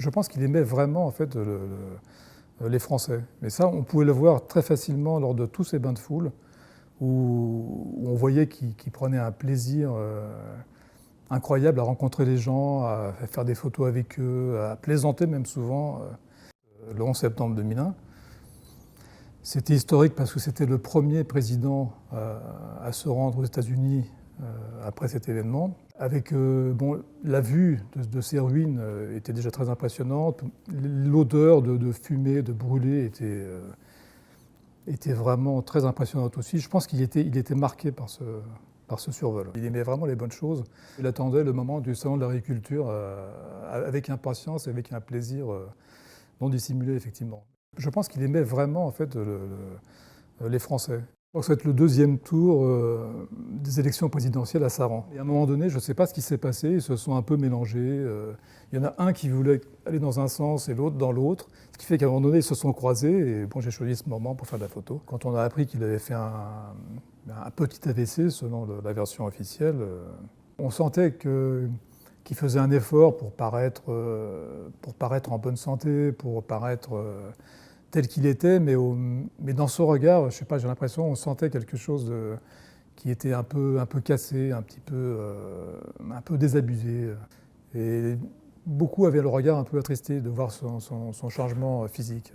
Je pense qu'il aimait vraiment en fait, les Français. Mais ça, on pouvait le voir très facilement lors de tous ces bains de foule, où on voyait qu'il prenait un plaisir incroyable à rencontrer les gens, à faire des photos avec eux, à plaisanter même souvent. Le 11 septembre 2001, c'était historique parce que c'était le premier président à se rendre aux États-Unis après cet événement. Avec la vue de ces ruines était déjà très impressionnante. L'odeur de fumée, de brûlé était vraiment très impressionnante aussi. Je pense qu'il était marqué par ce survol. Il aimait vraiment les bonnes choses. Il attendait le moment du salon de l'agriculture avec impatience et avec un plaisir non dissimulé, effectivement. Je pense qu'il aimait vraiment en fait, les Français. Donc, ça va être le deuxième tour des élections présidentielles à Saran. Et à un moment donné, je ne sais pas ce qui s'est passé, ils se sont un peu mélangés. Il y en a un qui voulait aller dans un sens et l'autre dans l'autre, ce qui fait qu'à un moment donné, ils se sont croisés. Et bon, j'ai choisi ce moment pour faire de la photo. Quand on a appris qu'il avait fait un petit AVC, selon la version officielle, on sentait qu'il faisait un effort pour paraître en bonne santé, pour paraître tel qu'il était, mais dans son regard, je sais pas, j'ai l'impression on sentait quelque chose qui était un peu cassé, un peu désabusé. Et beaucoup avaient le regard un peu attristé de voir son changement physique.